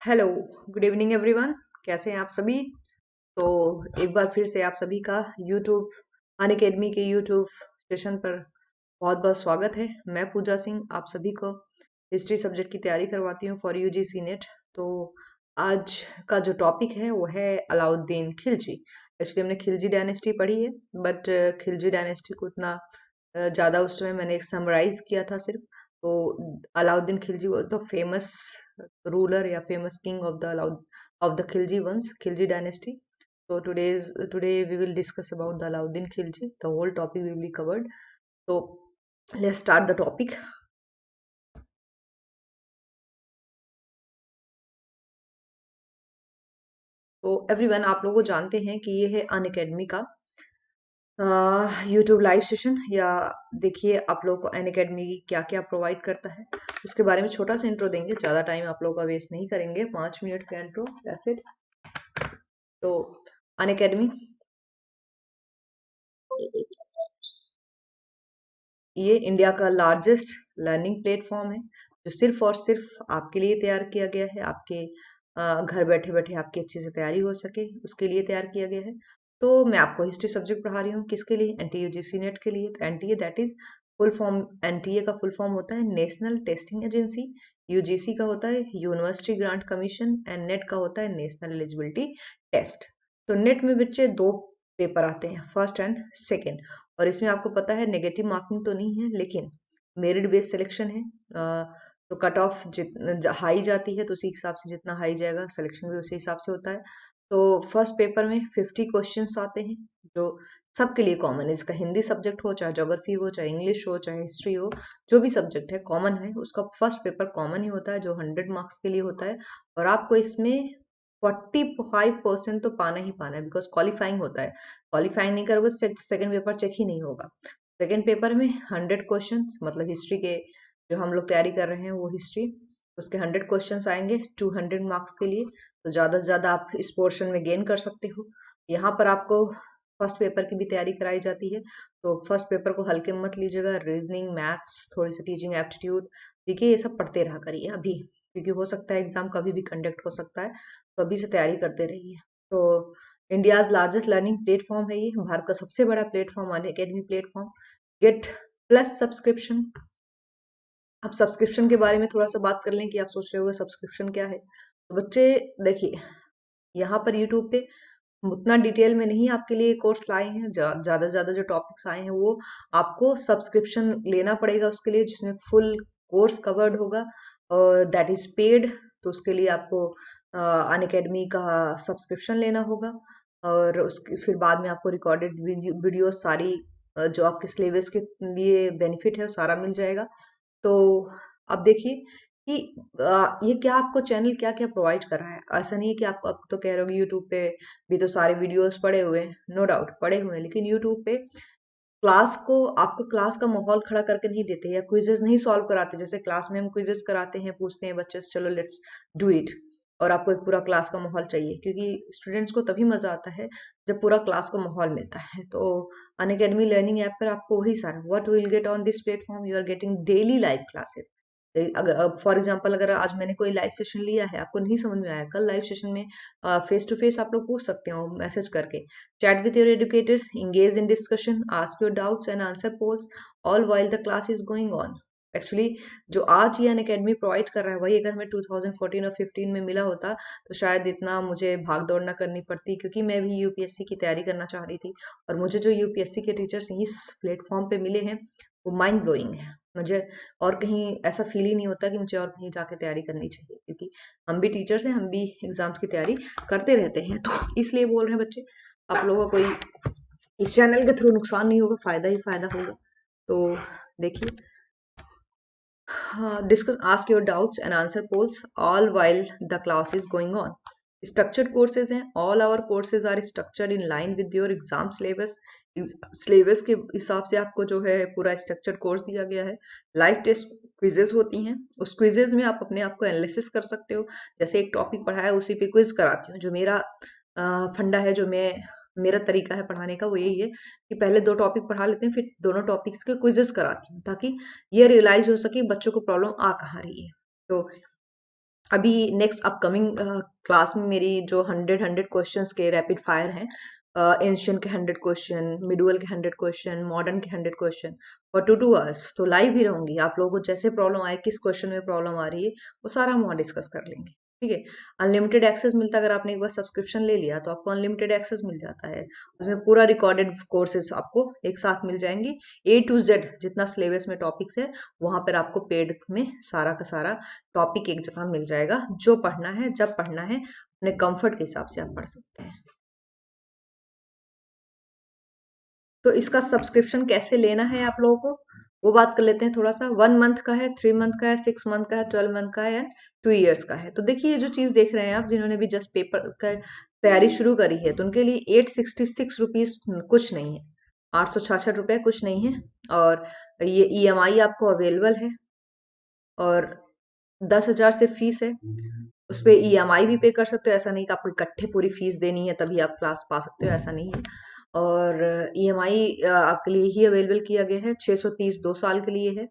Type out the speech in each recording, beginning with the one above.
Hello, good evening everyone. कैसे हैं आप सभी? तो एक बार फिर से आप सभी का यूट्यूब अनअकैडमी के यूट्यूब सेशन पर बहुत बहुत स्वागत है। मैं पूजा सिंह आप सभी को हिस्ट्री सब्जेक्ट की तैयारी करवाती हूँ फॉर यूजीसी नेट। तो आज का जो टॉपिक है वो है अलाउद्दीन खिलजी। एक्चुअली हमने खिलजी डायनेस्टी पढ़ी है, बट खिलजी डायनेस्टी को उतना ज़्यादा उस समय मैंने समराइज किया था सिर्फ। तो Alauddin Khilji was the famous ruler या famous king of the Khilji ones, Khilji dynasty. So today we will discuss about the Alauddin Khilji. The whole topic will be covered. So let's start the topic. तो everyone, आप लोगों जानते हैं कि ये है अन academy का यूट्यूब लाइव सेशन। या देखिए आप लोगों को अन अकेडमी क्या क्या प्रोवाइड करता है उसके बारे में छोटा सा इंट्रो देंगे। ज़्यादा टाइम आप लोगों का वेस्ट नहीं करेंगे, 5 मिनट का इंट्रो, दैट्स इट। तो अन अकेडमी ये इंडिया का लार्जेस्ट लर्निंग प्लेटफॉर्म है, जो सिर्फ और सिर्फ आपके लिए तैयार किया गया है। आपके घर बैठे बैठे आपकी अच्छे से तैयारी हो सके उसके लिए तैयार किया गया है। तो मैं आपको हिस्ट्री सब्जेक्ट पढ़ा रही हूँ, किसके लिए? एनटीयूजीसी नेट के लिए। तो NTA that is full form, NTA का फुल फॉर्म होता है नेशनल टेस्टिंग एजेंसी। यूजीसी का होता है university grant commission, and net का होता है नेशनल एलिजिबिलिटी टेस्ट। तो नेट में बच्चे दो पेपर आते हैं, फर्स्ट एंड सेकेंड। और इसमें आपको पता है नेगेटिव मार्किंग तो नहीं है, लेकिन मेरिट बेस्ड सिलेक्शन है। तो कट ऑफ हाई जाती है, तो उसी हिसाब से जितना हाई जाएगा सिलेक्शन भी उसी हिसाब से होता है। तो फर्स्ट पेपर में 50 क्वेश्चंस आते हैं, जो सबके लिए कॉमन है। इसका हिंदी सब्जेक्ट हो, चाहे ज्योग्राफी हो, चाहे इंग्लिश हो, चाहे हिस्ट्री हो, जो भी सब्जेक्ट है कॉमन है। उसका फर्स्ट पेपर कॉमन ही होता है, जो 100 मार्क्स के लिए होता है। और आपको इसमें 45% तो पाना ही पाना है, बिकॉज क्वालिफाइंग होता है। क्वालिफाइंग नहीं करोगे तो सेकंड पेपर चेक ही नहीं होगा। सेकंड पेपर में 100 क्वेश्चन, मतलब हिस्ट्री के जो हम लोग तैयारी कर रहे हैं वो हिस्ट्री, उसके 100 क्वेश्चंस आएंगे 200 मार्क्स के लिए। तो ज़्यादा से ज़्यादा आप इस पोर्शन में गेन कर सकते हो। यहाँ पर आपको फर्स्ट पेपर की भी तैयारी कराई जाती है। तो फर्स्ट पेपर को हल्के में मत लीजिएगा। रीजनिंग, मैथ्स, थोड़ी सी टीचिंग एप्टीट्यूड, देखिए ये सब पढ़ते रहा करिए अभी, क्योंकि हो सकता है एग्जाम कभी भी कंडक्ट हो सकता है। तो अभी से तैयारी करते रहिए। तो इंडियाज लार्जेस्ट लर्निंग प्लेटफॉर्म है ये, भारत का सबसे बड़ा platform Unacademy platform. Get plus subscription. अब सब्सक्रिप्शन के बारे में थोड़ा सा बात कर लें कि आप सोच रहे होगे सब्सक्रिप्शन क्या है। तो बच्चे देखिए, यहाँ पर यूट्यूब पे उतना डिटेल में नहीं आपके लिए कोर्स लाए हैं। ज़्यादा से ज़्यादा जो टॉपिक्स आए हैं वो आपको सब्सक्रिप्शन लेना पड़ेगा उसके लिए, जिसमें फुल कोर्स कवर्ड होगा और दैट इज पेड। तो उसके लिए आपको अन अकेडमी का सब्सक्रिप्शन लेना होगा। और उसके फिर बाद में आपको रिकॉर्डेड वीडियो सारी जो आपके सिलेबस के लिए बेनिफिट है वो सारा मिल जाएगा। तो अब देखिए कि ये क्या आपको चैनल क्या क्या प्रोवाइड कर रहा है। ऐसा नहीं है कि आपको, आप तो कह रहे हो यूट्यूब पे भी तो सारे वीडियोस पड़े हुए हैं, नो डाउट पड़े हुए हैं, लेकिन यूट्यूब पे क्लास को, आपको क्लास का माहौल खड़ा करके नहीं देते, या क्विजेस नहीं सॉल्व कराते। जैसे क्लास में हम क्विजेस कराते हैं, पूछते हैं बच्चे से, चलो लेट्स डू इट, और आपको एक पूरा क्लास का माहौल चाहिए, क्योंकि स्टूडेंट्स को तभी मजा आता है जब पूरा क्लास का माहौल मिलता है। तो अन अकेडमी लर्निंग ऐप पर आपको वही सारा, what will get on this platform, you are getting daily live classes. अगर फॉर एग्जाम्पल, अगर आज मैंने कोई लाइव सेशन लिया है, आपको नहीं समझ में आया, कल लाइव सेशन में फेस टू फेस आप लोग पूछ सकते हो मैसेज करके। Chat with your educators, engage in discussion, ask your doubts and answer polls, all while the class is going on. Actually जो आज ये अन अकेडमी प्रोवाइड कर रहा है, वही अगर मैं 2014 और 15 में मिला होता तो शायद इतना मुझे भाग दौड़ ना करनी पड़ती, क्योंकि मैं भी यूपीएससी की तैयारी करना चाह रही थी। और मुझे जो यूपीएससी के टीचर्स इस प्लेटफॉर्म पे मिले हैं वो माइंड ब्लोइंग है। मुझे और कहीं ऐसा फील ही नहीं होता कि मुझे और कहीं जाके तैयारी करनी चाहिए, क्योंकि हम भी टीचर्स हैं, हम भी एग्जाम्स की तैयारी करते रहते हैं। तो इसलिए बोल रहे हैं बच्चे, आप लोगों को कोई इस चैनल के थ्रू नुकसान नहीं होगा, फायदा ही फायदा होगा। तो देखिए, discuss, ask your doubts and answer polls all while the class is going on. Structured courses हैं, all our courses are structured in line with your exam syllabus. Syllabus के हिसाब से आपको जो है पूरा स्ट्रक्चर्ड कोर्स दिया गया है। लाइव टेस्ट क्विजेज होती हैं, उस क्विजेज में आप अपने आप को एनालिसिस कर सकते हो। जैसे एक टॉपिक पढ़ा है उसी पे क्विज कराती हूँ। जो मेरा फंडा है, जो मैं, मेरा तरीका है पढ़ाने का, वो यही है कि पहले दो टॉपिक पढ़ा लेते हैं, फिर दोनों टॉपिक्स के क्विजेस कराती हूँ, ताकि ये रियलाइज हो सके बच्चों को प्रॉब्लम आ कहाँ रही है। तो अभी नेक्स्ट अपकमिंग क्लास में मेरी जो 100 क्वेश्चंस के रैपिड फायर हैं, एंशियंट के 100 क्वेश्चन, मिडुअल के 100 क्वेश्चन, मॉडर्न के 100 क्वेश्चन, और 2 2 आवर्स तो लाइव ही रहूंगी। आप लोगों को जैसे प्रॉब्लम आए, किस क्वेश्चन में प्रॉब्लम आ रही है, वो सारा हम वहाँ डिस्कस कर लेंगे। ठीक है। अनलिमिटेड एक्सेस मिलता है, अगर आपने एक बार सब्सक्रिप्शन ले लिया तो आपको अनलिमिटेड एक्सेस मिल जाता है। उसमें पूरा रिकॉर्डेड कोर्सेज आपको एक साथ मिल जाएंगे। A to Z जितना सिलेबस में टॉपिक्स है, वहां पर आपको पेड में सारा का सारा टॉपिक एक जगह मिल जाएगा। जो पढ़ना है, जब पढ़ना है, अपने कंफर्ट के हिसाब से आप पढ़ सकते हैं। तो इसका सब्सक्रिप्शन कैसे लेना है आप लोगों को, वो बात कर लेते हैं थोड़ा सा। 1 मंथ का है, 3 मंथ का है, 6 मंथ का है, 12 मंथ का है, एंड 2 ईयर्स का है। तो देखिए, ये जो चीज देख रहे हैं आप, जिन्होंने भी जस्ट पेपर का तैयारी शुरू करी है, तो उनके लिए 866 रुपीज कुछ नहीं है, 866 रुपये कुछ नहीं है। और ये EMI आपको अवेलेबल है, और 10,000 सिर्फ फीस है। उस पे EMI भी पे कर सकते हो, ऐसा नहीं कि आपको इकट्ठे पूरी फीस देनी है तभी आप क्लास पा सकते हो, ऐसा नहीं है। और EMI आपके लिए ही अवेलेबल किया गया है, 630 2 साल के लिए है।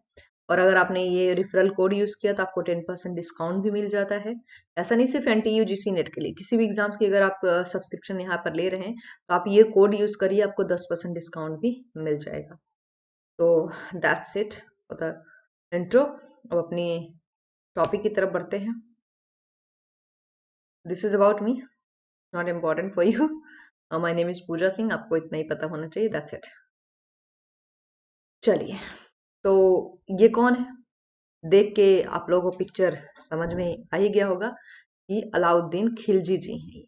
और अगर आपने ये रेफरल कोड यूज किया तो आपको 10% डिस्काउंट भी मिल जाता है। ऐसा नहीं सिर्फ NTU GC नेट के लिए, किसी भी एग्जाम्स की अगर आप सब्सक्रिप्शन यहाँ पर ले रहे हैं तो आप ये कोड यूज करिए, आपको 10% डिस्काउंट भी मिल जाएगा। तो that's it for the intro. अब अपनी टॉपिक की तरफ बढ़ते हैं। This is about me, not important for you. My name is Pooja Singh, आपको इतना ही पता होना चाहिए, दैट्स इट। चलिए, तो ये कौन है, देख के आप लोगों को पिक्चर समझ में आ ही गया होगा कि अलाउद्दीन खिलजी जी हैं।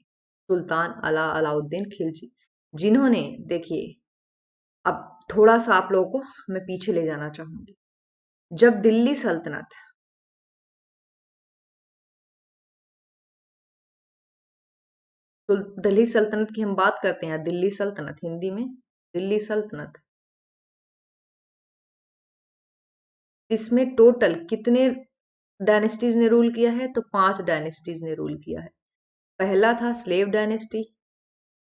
सुल्तान अलाउद्दीन खिलजी, जिन्होंने, देखिए, अब थोड़ा सा आप लोगों को मैं पीछे ले जाना चाहूंगी। जब दिल्ली सल्तनत, तो दिल्ली सल्तनत की हम बात करते हैं, दिल्ली सल्तनत हिंदी में दिल्ली सल्तनत, इसमें टोटल कितने डायनेस्टीज ने रूल किया है, तो 5 डायनेस्टीज ने रूल किया है। पहला था स्लेव डायनेस्टी,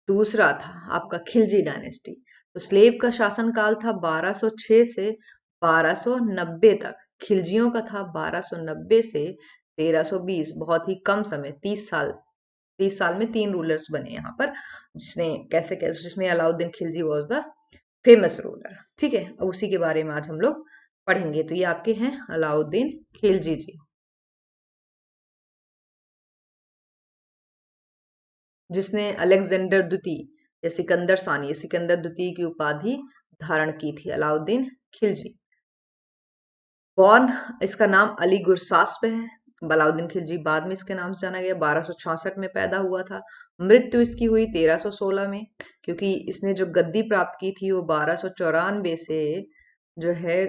दूसरा था आपका खिलजी डायनेस्टी। तो स्लेव का शासन काल था 1206 से 1290 तक, खिलजियों का था 1290 से 1320, बहुत ही कम समय, 30 साल। 30 साल में 3 रूलर्स बने यहाँ पर, जिसने कैसे कैसे, जिसमें Alauddin Khilji was the famous ruler. ठीक है, उसी के बारे में आज हम लोग पढ़ेंगे। तो ये आपके हैं अलाउद्दीन खिलजी जी, जिसने अलेक्जेंडर द्वितीय या सिकंदर सानी या सिकंदर द्वितीय की उपाधि धारण की थी, अलाउद्दीन खिलजी। बॉर्न, इसका नाम अली गुरसास पे है। अलाउद्दीन खिलजी बाद में इसके नाम से जाना गया। 1266 में पैदा हुआ था। मृत्यु इसकी हुई 1316 में, क्योंकि इसने जो गद्दी प्राप्त की थी वो 1294 से, जो है,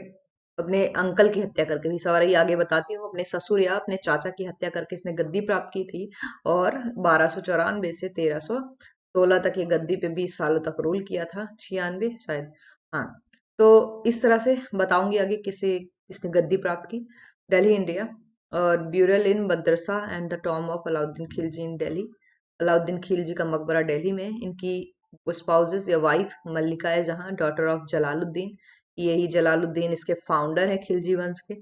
अपने अंकल की हत्या करके, भी सवारी आगे बताती हूँ, अपने ससुर या अपने चाचा की हत्या करके इसने गद्दी प्राप्त की थी। और 1294 से 1316 तक ये गद्दी पे 20 सालों तक रूल किया था, 96 शायद, हाँ। तो इस तरह से बताऊंगी आगे किसे किसने गद्दी प्राप्त की। दिल्ली इंडिया, और burial in madrasa and the tomb of Alauddin Khilji in Delhi. Alauddin Khilji का मकबरा दिल्ली में। इनकी स्पाउसेस या वाइफ मल्लिका है जहाँ, डॉटर ऑफ जलालुद्दीन। यही जलालुद्दीन इसके फाउंडर है खिलजी वंश के।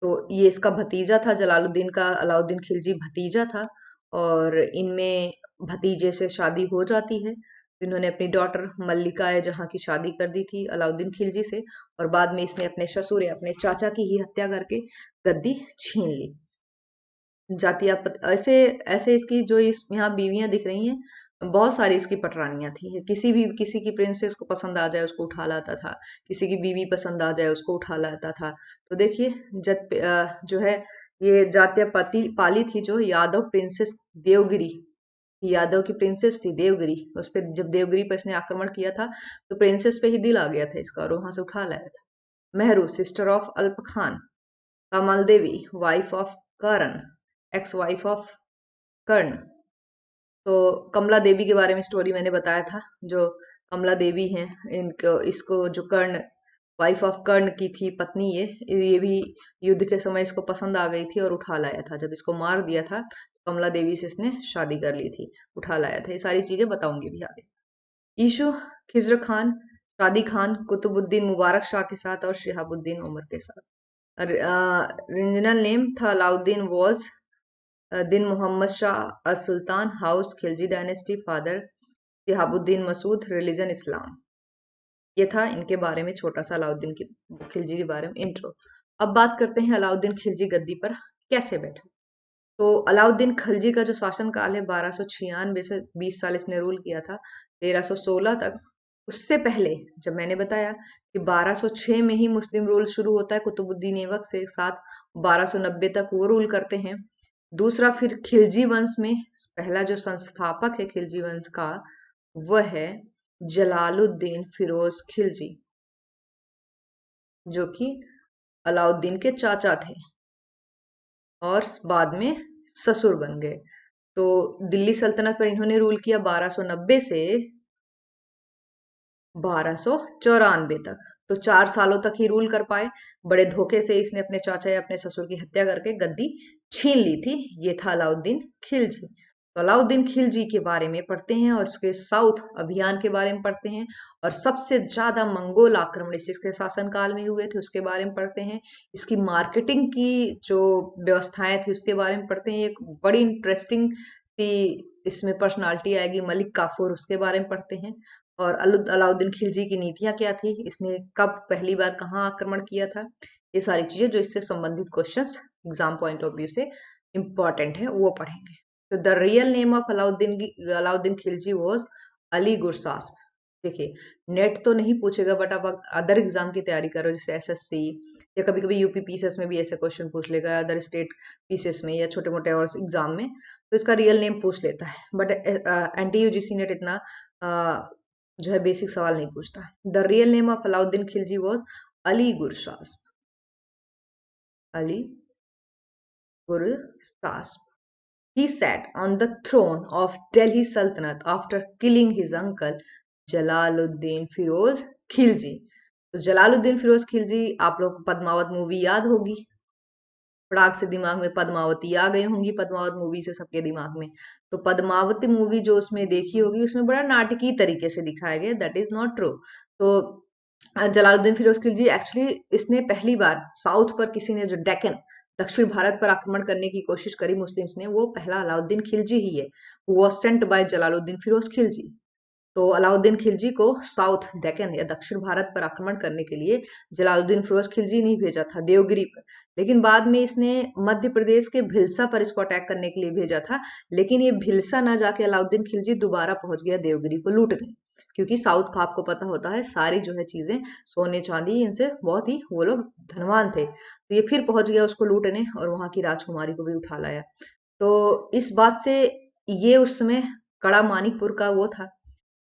तो ये इसका भतीजा था, जलालुद्दीन का अलाउद्दीन खिलजी भतीजा था। और इनमें भतीजे से शादी हो जाती है, जिन्होंने अपनी डॉटर मल्लिका है जहाँ की शादी कर दी थी अलाउद्दीन खिलजी से। और बाद में इसने अपने ससुर या अपने चाचा की ही हत्या करके गद्दी छीन ली। जाति आप ऐसे ऐसे इसकी जो इस यहाँ बीवियां दिख रही हैं, बहुत सारी इसकी पटरानियां थी। किसी की प्रिंसेस को पसंद आ जाए उसको उठा लाता था, किसी की बीवी पसंद आ जाए उसको उठा लाता था। तो देखिए, जो है, ये जातिया पाली थी, जो यादव प्रिंसेस देवगिरी, यादव की प्रिंसेस थी देवगिरी। उस पर जब देवगिरी पर इसने आक्रमण किया था तो प्रिंसेस पे ही दिल आ गया था इसका, और वहां से उठा लाया था। Mehru, sister of Alp Khan. Kamal Devi, wife of Karna, ex wife of Karna. तो कमला देवी के बारे में स्टोरी मैंने बताया था, जो कमला देवी हैं, इनको इसको जो कर्ण, वाइफ ऑफ कर्ण की थी पत्नी, ये भी युद्ध के समय इसको पसंद आ गई थी और उठा लाया था। जब इसको मार दिया था, कमला देवी से इसने शादी कर ली थी, उठा लाया था। ये सारी चीजें बताऊंगी भी आगे। ईशु खिजर खान, शादी खान कुतुबुद्दीन मुबारक शाह के साथ और शिहाबुद्दीन उमर के साथ। रीजनल नेम था Alauddin was Din Mohammad Shah sultan house Khilji dynasty father Shihabuddin Masud religion Islam. ये था इनके बारे में छोटा सा अलाउद्दीन की खिलजी के बारे में इंट्रो। अब बात करते हैं अलाउद्दीन खिलजी गद्दी पर कैसे बैठा। तो अलाउद्दीन खिलजी का जो शासन काल है 1296 से 20 साल इसने रूल किया था 1316 तक। उससे पहले जब मैंने बताया कि 1206 में ही मुस्लिम रूल शुरू होता है कुतुबुद्दीन ऐबक से साथ 1290 तक वो रूल करते हैं। दूसरा फिर खिलजी वंश में पहला जो संस्थापक है खिलजी वंश का वह है जलालुद्दीन फिरोज खिलजी, जो कि अलाउद्दीन के चाचा थे और बाद में ससुर बन गए। तो दिल्ली सल्तनत पर इन्होंने रूल किया 1290 से 1294 तक। तो 4 सालों तक ही रूल कर पाए। बड़े धोखे से इसने अपने चाचा या अपने ससुर की हत्या करके गद्दी छीन ली थी। ये था अलाउद्दीन खिलजी। तो अलाउद्दीन खिलजी के बारे में पढ़ते हैं और उसके साउथ अभियान के बारे में पढ़ते हैं और सबसे ज्यादा मंगोल आक्रमण इसके शासनकाल में हुए थे उसके बारे में पढ़ते हैं। इसकी मार्केटिंग की जो व्यवस्थाएं थी उसके बारे में पढ़ते हैं। एक बड़ी इंटरेस्टिंग सी इसमें पर्सनालिटी आएगी मलिक काफूर, उसके बारे में पढ़ते हैं। और अलाउद्दीन खिलजी की नीतियां क्या थी, इसने कब पहली बार कहाँ आक्रमण किया था, ये सारी चीजें जो इससे संबंधित questions exam point of view से इंपॉर्टेंट है वो पढ़ेंगे। तो the real name of Alauddin Khilji was Ali Gurshasp. देखिए नेट तो नहीं पूछेगा बट आप अदर एग्जाम की तैयारी करो जैसे एसएससी या कभी कभी यूपी पीसीएस में भी ऐसे क्वेश्चन पूछ लेगा, अदर स्टेट पीसीएस में या छोटे मोटे और एग्जाम में तो इसका रियल नेम पूछ लेता है। बट एंटी यूजीसी नेट इतना जो है बेसिक सवाल नहीं पूछता। The real name of Alauddin Khilji was Ali Gurshasp. Ali Gurshasp. He sat on the throne of Delhi Sultanate after killing his uncle Jalaluddin Firoz Khilji. तो जलालुद्दीन फिरोज खिलजी, आप लोग को पद्मावत मूवी याद होगी, फटाक से दिमाग में पद्मावती आ गई होंगी, पद्मावत मूवी से सबके दिमाग में। तो पद्मावती मूवी जो उसमें देखी होगी उसमें बड़ा नाटकीय तरीके से दिखाया गया, दैट इज नॉट ट्रू। तो जलालुद्दीन फिरोज खिलजी एक्चुअली इसने पहली बार साउथ पर किसी ने जो डेक्कन दक्षिण भारत पर आक्रमण करने की कोशिश करी मुस्लिम्स ने, वो पहला अलाउद्दीन खिलजी ही है। वो सेंट बाय जलालुद्दीन फिरोज खिलजी। तो अलाउद्दीन खिलजी को साउथ डेक्कन या दक्षिण भारत पर आक्रमण करने के लिए जलालुद्दीन फिरोज खिलजी ने भेजा था देवगिरी पर। लेकिन बाद में इसने मध्य प्रदेश के भिलसा पर इसको अटैक करने के लिए भेजा था। लेकिन ये भिलसा ना जाके अलाउद्दीन खिलजी दोबारा पहुंच गया देवगिरी को लूटने, क्योंकि साउथ का आपको पता होता है सारी जो है चीजें सोने चांदी इनसे बहुत ही वो लोग धनवान थे। तो ये फिर पहुंच गया उसको लूटने और वहां की राजकुमारी को भी उठा लाया। तो इस बात से ये उस समय कड़ा मानिकपुर का वो था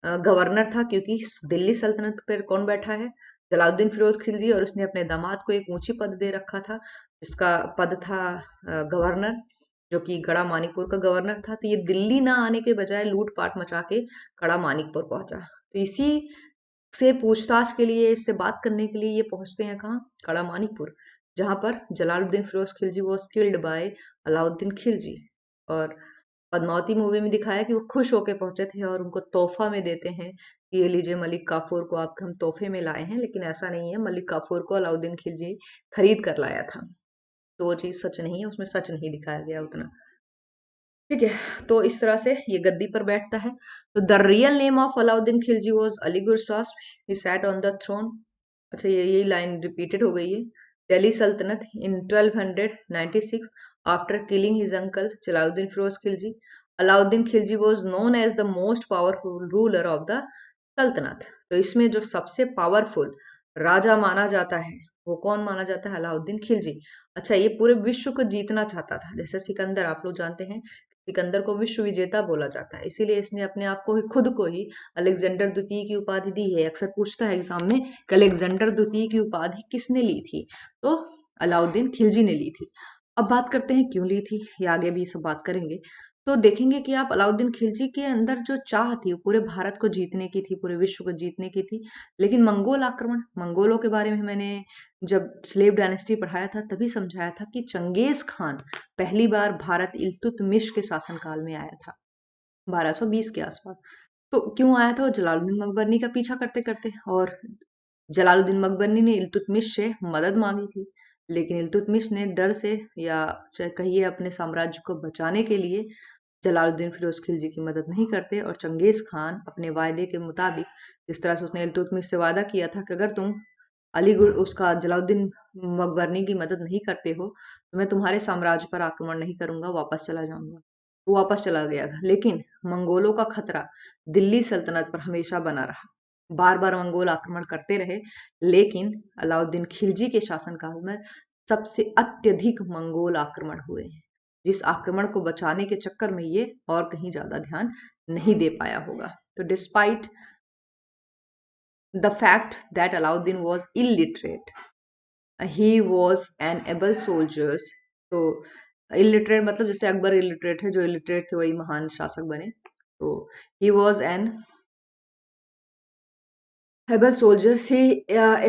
गवर्नर था, क्योंकि दिल्ली सल्तनत पर कौन बैठा है, जलालुद्दीन फिरोज खिलजी, और उसने अपने दामाद को एक ऊंची पद दे रखा था जिसका पद था गवर्नर, जो कि गड़ा मानिकपुर का गवर्नर था। तो ये दिल्ली ना आने के बजाय लूटपाट मचा के गड़ा मानिकपुर पहुंचा। तो इसी से पूछताछ के लिए, इससे बात करने के लिए ये पहुंचते हैं कहाँ, कड़ा मानिकपुर, जहां पर Jalaluddin Firoz Khilji was killed by Alauddin Khilji. और पद्मावती मूवी में दिखाया कि वो खुश होके पहुंचे थे और उनको तोहफा में देते हैं कि ये लीजिए मलिक काफूर को आप हम तोहफे में लाए हैं। लेकिन ऐसा नहीं है, मलिक काफूर को अलाउद्दीन खिलजी खरीद कर लाया था। तो वो चीज सच नहीं है, उसमें सच नहीं दिखाया गया उतना। ठीक है, तो इस तरह से ये गद्दी पर बैठता है। तो the real name of Alauddin Khilji was Ali Gurshasp. He sat on the throne. अच्छा, ये लाइन रिपीटेड हो गई है। Delhi Sultanat in 1296 after killing his uncle Jalaluddin Firoz Khilji. Alauddin Khilji was known as the most powerful ruler of the Sultanat. तो इसमें जो सबसे पावरफुल राजा माना जाता है वो कौन माना जाता है, अलाउद्दीन खिलजी। अच्छा, ये पूरे विश्व को जीतना चाहता था, जैसे सिकंदर, आप लोग जानते हैं सिकंदर को विश्व विजेता बोला जाता है, इसीलिए इसने अपने आप को ही खुद को ही अलेक्जेंडर द्वितीय की उपाधि दी है। अक्सर पूछता है एग्जाम में कि अलेक्जेंडर द्वितीय की उपाधि किसने ली थी, तो अलाउद्दीन खिलजी ने ली थी। अब बात करते हैं क्यों ली थी, ये आगे भी सब बात करेंगे। तो देखेंगे कि आप अलाउद्दीन खिलजी के अंदर जो चाह थी वो पूरे भारत को जीतने की थी, पूरे विश्व को जीतने की थी। लेकिन मंगोल आक्रमण, मंगोलों के बारे में मैंने जब स्लेव डायनेस्टी पढ़ाया था तभी समझाया था कि चंगेज खान पहली बार भारत इल्तुतमिश के शासनकाल में आया था 1220 के आसपास। तो क्यों आया था, वो जलालुद्दीन मकबरनी का पीछा करते करते, और जलालुद्दीन मकबरनी ने इल्तुतमिश से मदद मांगी थी। लेकिन इल्तुतमिश ने डर से या कहिए अपने साम्राज्य को बचाने के लिए जलालुद्दीन फिरोज खिलजी की मदद नहीं करते, और चंगेज खान अपने वायदे के मुताबिक, जिस तरह से उसने इल्तुतमिश से वादा किया था कि अगर तुम अलीगढ़ उसका जलालुद्दीन मकबरनी की मदद नहीं करते हो तो मैं तुम्हारे साम्राज्य पर आक्रमण नहीं करूंगा, वापस चला जाऊंगा। वो वापस चला गया था, लेकिन मंगोलों का खतरा दिल्ली सल्तनत पर हमेशा बना रहा। बार बार मंगोल आक्रमण करते रहे, लेकिन अलाउद्दीन खिलजी के शासनकाल में सबसे अत्यधिक मंगोल आक्रमण हुए हैं, जिस आक्रमण को बचाने के चक्कर में ये और कहीं ज्यादा ध्यान नहीं दे पाया होगा। तो despite the fact that Alauddin was illiterate, he was an able soldier. तो illiterate मतलब जैसे अकबर illiterate है, जो illiterate थे वही महान शासक बने। तो he was an able soldier. He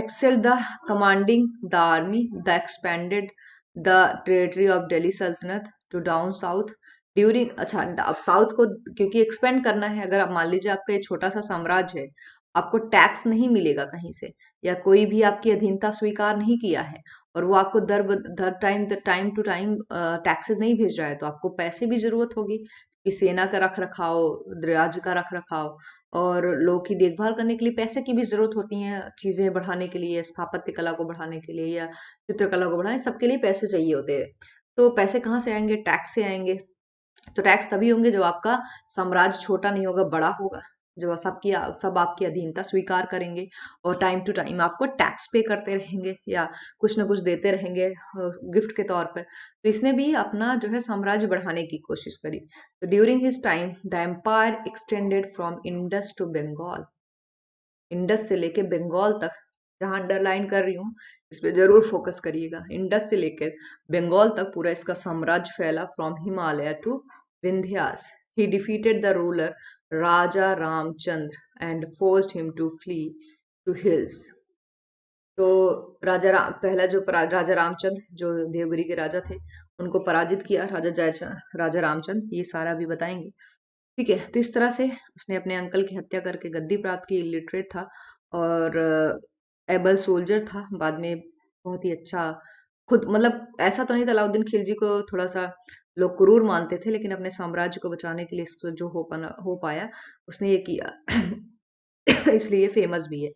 excelled the commanding the army, the expanded the territory of Delhi Sultanate to down south during. अच्छा, अब साउथ को क्योंकि एक्सपेंड करना है, अगर आप मान लीजिए आपका ये छोटा सा साम्राज्य है, आपको टैक्स नहीं मिलेगा कहीं से, या कोई भी आपकी अधीनता स्वीकार नहीं किया है, और वो आपको दर टाइम टू टाइम टैक्सेस नहीं भेज रहा है, तो आपको पैसे भी जरूरत होगी कि सेना का रख रखाव, राज्य का रख रखाव और लोग की देखभाल करने के लिए पैसे की भी जरूरत होती है, चीजें बढ़ाने के लिए, स्थापत्य कला को बढ़ाने के लिए या चित्रकला को बढ़ाने, सबके लिए पैसे चाहिए होते हैं। तो पैसे कहाँ से आएंगे? टैक्स से आएंगे। तो टैक्स तभी होंगे जब आपका साम्राज्य छोटा नहीं होगा, बड़ा होगा, जब सब आपकी अधीनता स्वीकार करेंगे और टाइम टू टाइम आपको टैक्स पे करते रहेंगे या कुछ ना कुछ देते रहेंगे गिफ्ट के तौर पर। तो इसने भी अपना जो है साम्राज्य बढ़ाने की कोशिश करी। तो during his time the empire extended from Indus to Bengal. Indus से लेके बंगाल तक, जहां अंडरलाइन कर रही हूँ इस पे जरूर फोकस करिएगा, इंडस से लेकर बंगाल तक पूरा इसका साम्राज्य फैला, from Himalaya to Vindhyas. He defeated the ruler Raja Ramchandra and forced him to flee to hills. तो पहला जो राजा रामचंद्र जो देवगिरी के राजा थे, उनको पराजित किया राजा रामचंद्र, ये सारा भी बताएंगे। ठीक है, तो इस तरह से उसने अपने अंकल की हत्या करके गद्दी प्राप्त की। इलिटरेट था और एबल सोल्जर था, बाद में बहुत ही अच्छा, खुद मतलब ऐसा तो नहीं था, अलाउद्दीन खिलजी को थोड़ा सा लोग क्रूर मानते थे, लेकिन अपने साम्राज्य को बचाने के लिए इसको जो हो पाया उसने ये किया इसलिए फेमस भी है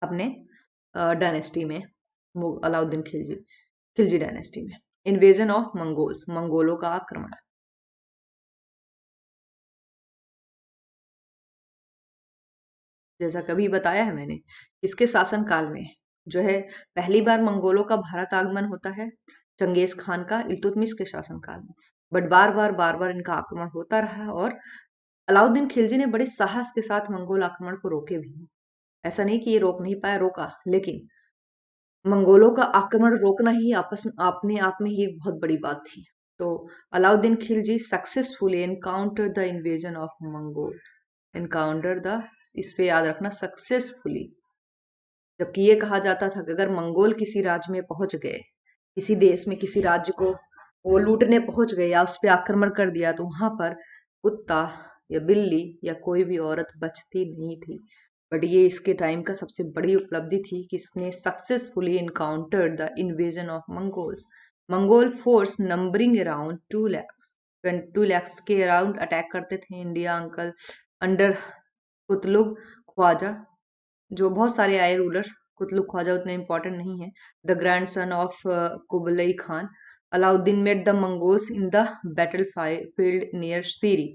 अपने डायनेस्टी में, अलाउद्दीन खिलजी, खिलजी डायनेस्टी में। इन्वेजन ऑफ मंगोल्स, मंगोलों का आक्रमण। जैसा कभी बताया है मैंने, इसके शासनकाल में जो है पहली बार मंगोलों का भारत आगमन होता है चंगेज खान का, इल्तुतमिश के शासनकाल में। बट बार बार इनका आक्रमण होता रहा, और अलाउद्दीन खिलजी ने बड़े साहस के साथ मंगोल आक्रमण को रोके भी। ऐसा नहीं कि ये रोक नहीं पाया, रोका, लेकिन मंगोलों का आक्रमण रोकना ही आपस में अपने आप में ही एक बहुत बड़ी बात थी। तो Alauddin Khilji successfully encounter the invasion of Mongol, encounter the, इस पे याद रखना, सक्सेसफुली। जबकि ये कहा जाता था कि अगर मंगोल किसी राज्य में पहुंच गए, किसी देश में किसी राज्य को वो लूटने पहुंच गए या उस पर आक्रमण कर दिया, तो वहां पर कुत्ता या बिल्ली या कोई भी औरत बचती नहीं थी। बट ये इसके टाइम का सबसे बड़ी उपलब्धि थी कि इसने successfully encountered the invasion of Mongols. Mongol force numbering around 2 lakhs, 2 lakhs के अराउंड अटैक करते थे India uncle under Qutlugh Khwaja. जो बहुत सारे आए रूलर्स, कुतलुग ख्वाजा उतने इंपॉर्टेंट नहीं है। The grandson of Kublai Khan. Alauddin met the Mongols in the battle field near Siri.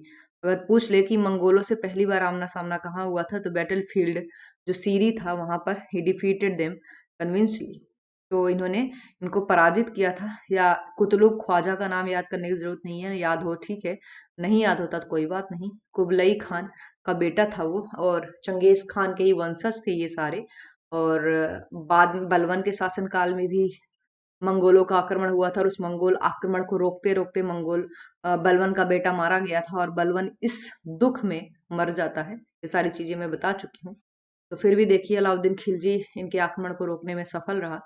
अगर पूछ ले कि मंगोलों से पहली बार आमना सामना कहाँ हुआ था, तो बैटल फील्ड जो सीरी था वहां पर ही डिफीटेड देम कन्विंसली। तो इन्होंने इनको पराजित किया था। या कुतलुग ख्वाजा का नाम याद करने की जरूरत नहीं है, याद हो ठीक है, नहीं याद होता तो कोई बात नहीं। कुबलई खान का बेटा था वो, और चंगेज खान के ही वंशज थे ये सारे। और बाद में बलवन के शासनकाल में भी मंगोलों का आक्रमण हुआ था, और उस मंगोल आक्रमण को रोकते रोकते बलवन का बेटा मारा गया था, और बलवन इस दुख में मर जाता है। ये सारी चीजें मैं बता चुकी हूँ। तो फिर भी देखिए अलाउद्दीन खिलजी इनके आक्रमण को रोकने में सफल रहा।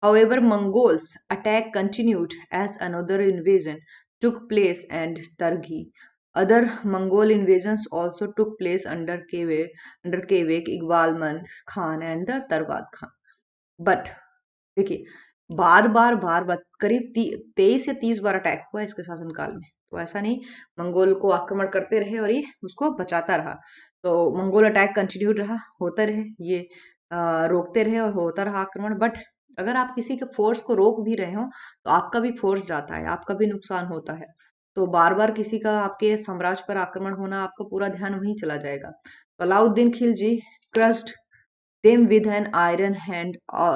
However, Mongols' attack continued as another invasion took place and Targi. Other Mongol invasions also took place under Kevek, Iqbalmand Khan and the Tarwad Khan. But देखिए बार बार करीब 23 या 30 बार अटैक हुआ इसके शासनकाल में। तो ऐसा नहीं, मंगोल को आक्रमण करते रहे और ये उसको बचाता रहा। तो मंगोल अटैक कंटिन्यूड रहा, होते रहे ये, रोकते रहे और होता रहा आक्रमण। बट अगर आप किसी के फोर्स को रोक भी रहे हो तो आपका भी फोर्स जाता है, आपका भी नुकसान होता है। तो बार बार किसी का आपके साम्राज्य पर आक्रमण होना, आपका पूरा ध्यान वहीं चला जाएगा। तो Alauddin Khilji crushed them with an iron hand